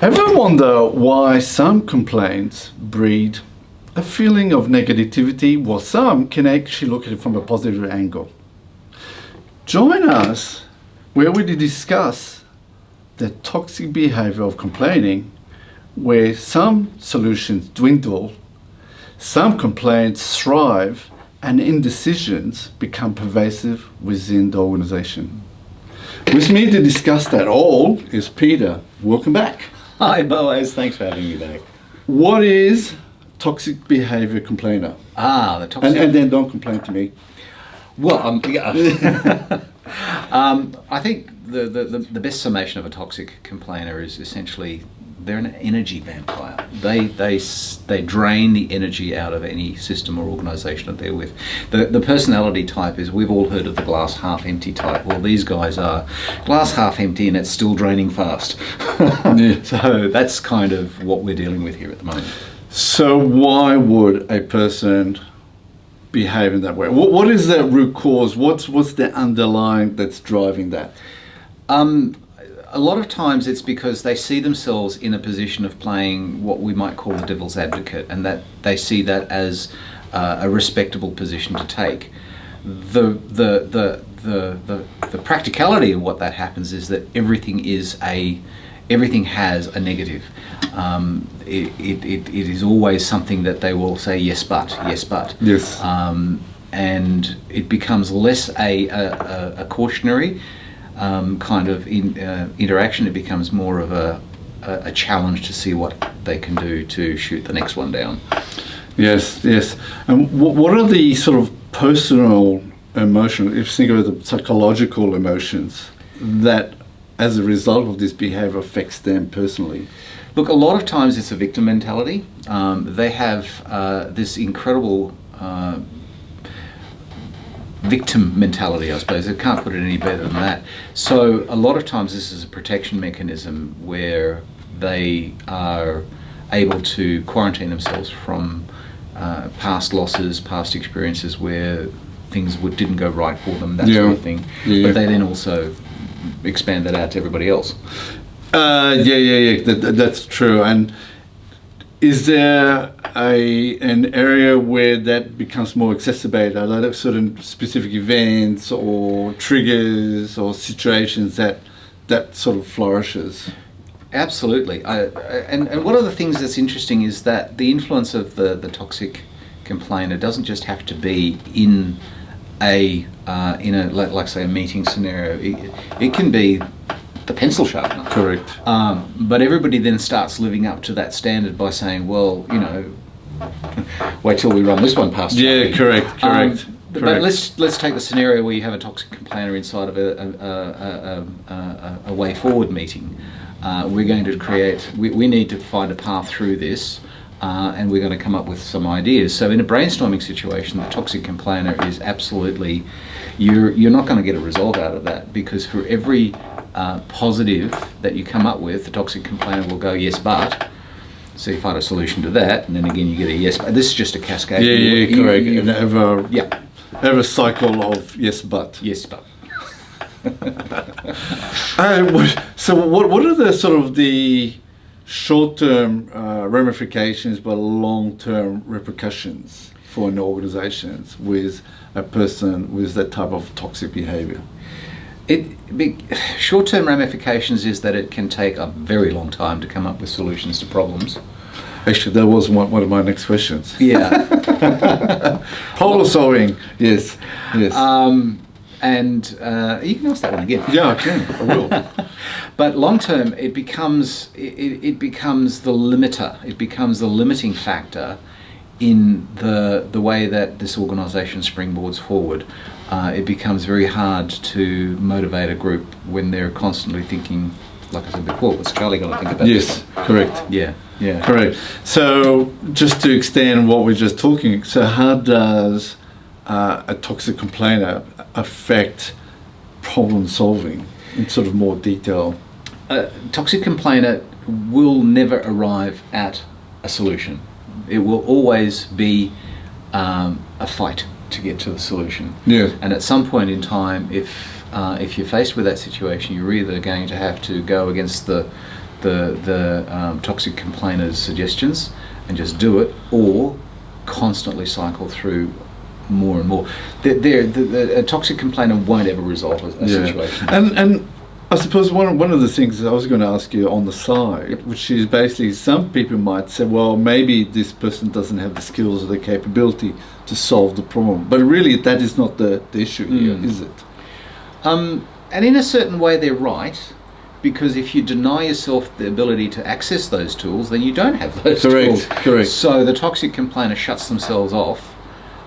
Ever wonder why some complaints breed a feeling of negativity while some can actually look at it from a positive angle? Join us where we discuss the toxic behavior of complaining, where some solutions dwindle, some complaints thrive, and indecisions become pervasive within the organization. With me to discuss that all is Peter. Welcome back. Hi Boaz, thanks for having me back. What is toxic behavior complainer? The toxic... And then don't complain to me. Well, yeah. I think the best summation of a toxic complainer is essentially they're an energy vampire. They drain the energy out of any system or organisation that they're with. The personality type is, we've all heard of the glass half empty type. Well, these guys are glass half empty and it's still draining fast. So that's kind of what we're dealing with here at the moment. So why would a person behave in that way? What is the root cause? What's the underlying that's driving that? A lot of times it's because they see themselves in a position of playing what we might call the devil's advocate, and that they see that as a respectable position to take. The practicality of what that happens is that everything has a negative. It is always something that they will say yes but. Yes. And it becomes less a cautionary kind of interaction. It becomes more of a challenge to see what they can do to shoot the next one down. Yes. And what are the sort of personal emotional, if you think of the psychological emotions that as a result of this behavior affects them personally? Look, a lot of times it's a victim mentality. They have this incredible victim mentality, I suppose. I can't put it any better than that. So a lot of times this is a protection mechanism where they are able to quarantine themselves from past losses, past experiences where things didn't go right for them, that sort of thing. Yeah. But they then also expand that out to everybody else. That's true. And is there an area where that becomes more exacerbated? Are there certain specific events or triggers or situations that sort of flourishes? Absolutely. And one of the things that's interesting is that the influence of the toxic complainer doesn't just have to be in a like say a meeting scenario. It can be the pencil sharpener. Correct. But everybody then starts living up to that standard by saying, well, wait till we run this one past. Yeah, correct. But let's take the scenario where you have a toxic complainer inside of a way forward meeting. We're going to create. We need to find a path through this. And we're going to come up with some ideas. So in a brainstorming situation, the toxic complainer is absolutely, you're not going to get a result out of that, because for every positive that you come up with, the toxic complainer will go, yes, but. So you find a solution to that, and then again you get a yes, but. This is just a cascade. Yeah, correct. And ever cycle of yes, but. Yes, but. So what are the sort of the short-term ramifications but long-term repercussions for an organization with a person with that type of toxic behavior? Short-term ramifications is that it can take a very long time to come up with solutions to problems. Actually, that was one of my next questions. Yeah. Problem solving, yes. And you can ask that one again. Yeah, I can. I will. But long term, it becomes the limiter. It becomes the limiting factor in the way that this organisation springboards forward. It becomes very hard to motivate a group when they're constantly thinking, like I said before, what's Charlie going to think about this? Yes, correct. Yeah. Correct. So just to extend what we're just talking, so how does a toxic complainer affect problem solving in sort of more detail? A toxic complainer will never arrive at a solution. It will always be a fight to get to the solution. Yeah. And at some point in time, if you're faced with that situation, you're either going to have to go against the the toxic complainer's suggestions and just do it, or constantly cycle through more and more. A toxic complainer won't ever resolve a situation. And I suppose one of the things I was going to ask you on the side, which is basically some people might say, well, maybe this person doesn't have the skills or the capability to solve the problem. But really, that is not the issue here, is it? And in a certain way, they're right, because if you deny yourself the ability to access those tools, then you don't have those tools. Correct. So the toxic complainer shuts themselves off,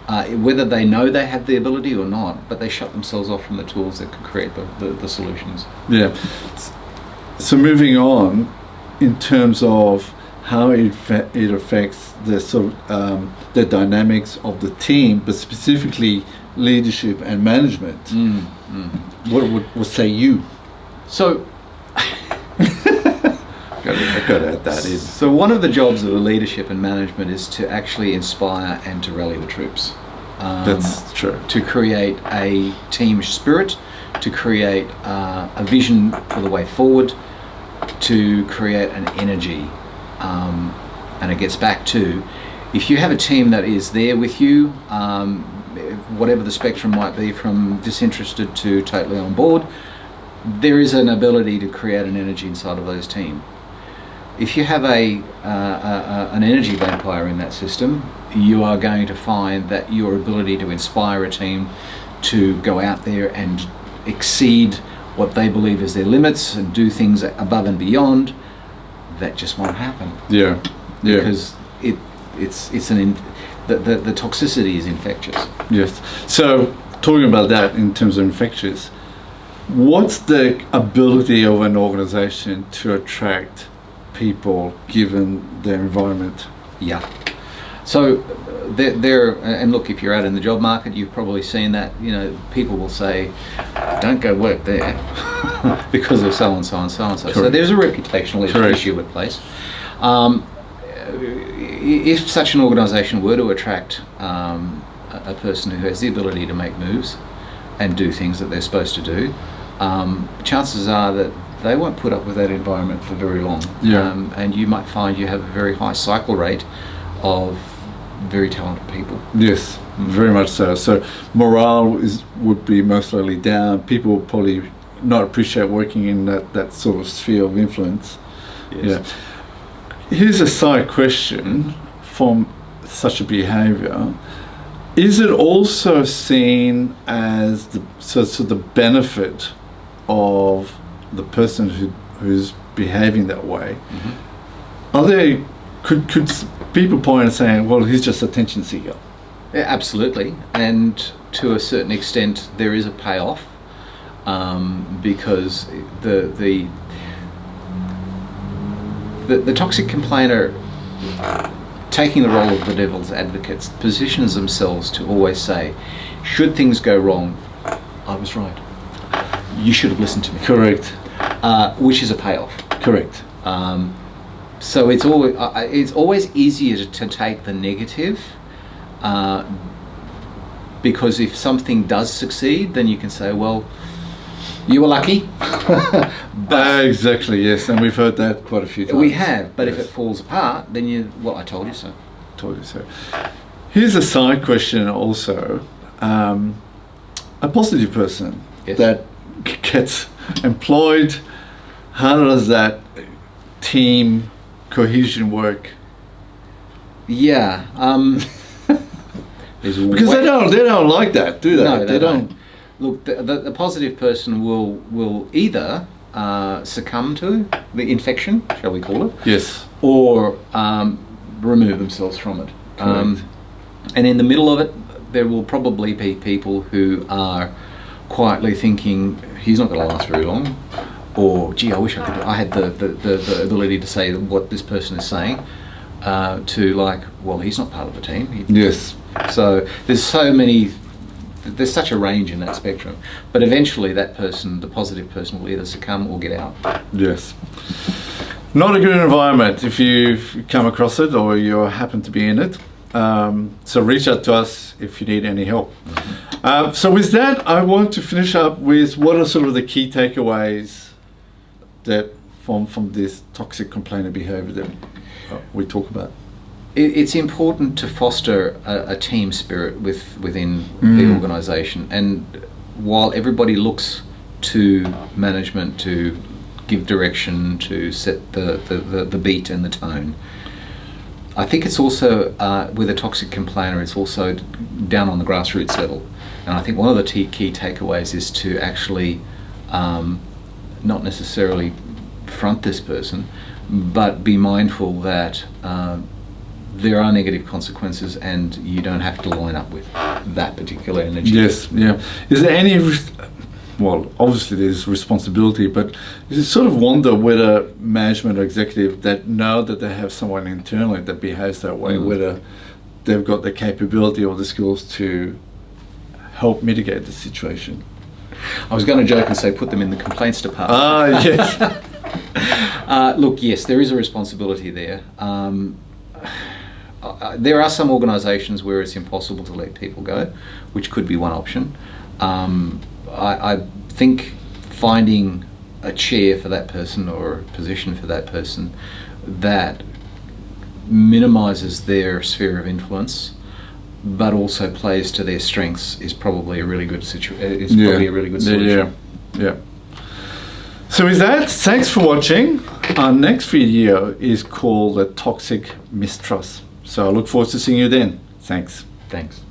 whether they know they have the ability or not, but they shut themselves off from the tools that can create the solutions. Yeah. So moving on, in terms of how it affects the sort of the dynamics of the team, but specifically leadership and management. What say you? So, got to add that in. So one of the jobs of the leadership and management is to actually inspire and to rally the troops. That's true. To create a team spirit, to create a vision for the way forward, to create an energy. And it gets back to, if you have a team that is there with you, whatever the spectrum might be, from disinterested to totally on board, there is an ability to create an energy inside of those teams. If you have an energy vampire in that system, you are going to find that your ability to inspire a team to go out there and exceed what they believe is their limits and do things above and beyond, that just won't happen. Yeah. Because the toxicity is infectious. Yes. So talking about that in terms of infectious, what's the ability of an organization to attract people given their environment? Yeah. So there, and look, if you're out in the job market, you've probably seen that. You know, people will say, "Don't go work there," because of so and so and so and so. Correct. So there's a reputational issue at place. If such an organisation were to attract a person who has the ability to make moves and do things that they're supposed to do, chances are that they won't put up with that environment for very long. Yeah. And you might find you have a very high cycle rate of very talented people. Yes, very much so. So morale would be most likely down. People will probably not appreciate working in that sort of sphere of influence. Yes. Yeah. Here's a side question from such a behaviour. Is it also seen as the benefit of the person who's behaving that way? Are they could people point and saying, well, he's just attention seeker? Yeah, absolutely, and to a certain extent there is a payoff, because the toxic complainer, taking the role of the devil's advocates, positions themselves to always say, should things go wrong, I was right. You should have listened to me. Correct. Which is a payoff. Correct. So it's always easier to take the negative, because if something does succeed, then you can say, well, you were lucky. Exactly, yes, and we've heard that quite a few times. We have, but yes. if it falls apart, then well, I told you so. Told you so. Here's a side question also. A positive person that gets employed, how does that team cohesion work? Yeah. Because they don't like that, do they? No, they don't. Look, the positive person will either succumb to the infection, shall we call it? Yes. Or remove themselves from it. And in the middle of it, there will probably be people who are quietly thinking, he's not going to last very long, or gee, I wish I had the ability to say what this person is saying, to like, well, he's not part of the team. Yes. So there's such a range in that spectrum, but eventually that person, the positive person, will either succumb or get out. Yes. Not a good environment if you come across it or you happen to be in it. So reach out to us if you need any help. So with that, I want to finish up with what are sort of the key takeaways that from this toxic complainer behavior that we talk about? It's important to foster a team spirit within the organisation, and while everybody looks to management to give direction, to set the beat and the tone, I think it's also with a toxic complainer, it's also down on the grassroots level. And I think one of the key takeaways is to actually not necessarily front this person, but be mindful that there are negative consequences, and you don't have to line up with that particular energy. Yes, yeah. Is there any, well, obviously there's responsibility, but you sort of wonder whether management or executive that know that they have someone internally that behaves that way, whether they've got the capability or the skills to help mitigate the situation. I was going to joke and say put them in the complaints department. Ah, yes. Look, yes, there is a responsibility there. There are some organisations where it's impossible to let people go, which could be one option. I think finding a chair for that person or a position for that person that minimises their sphere of influence, but also plays to their strengths is probably a really good solution. Yeah. So with that, thanks for watching. Our next video is called The Toxic Mistrust. So I look forward to seeing you then. Thanks. Thanks.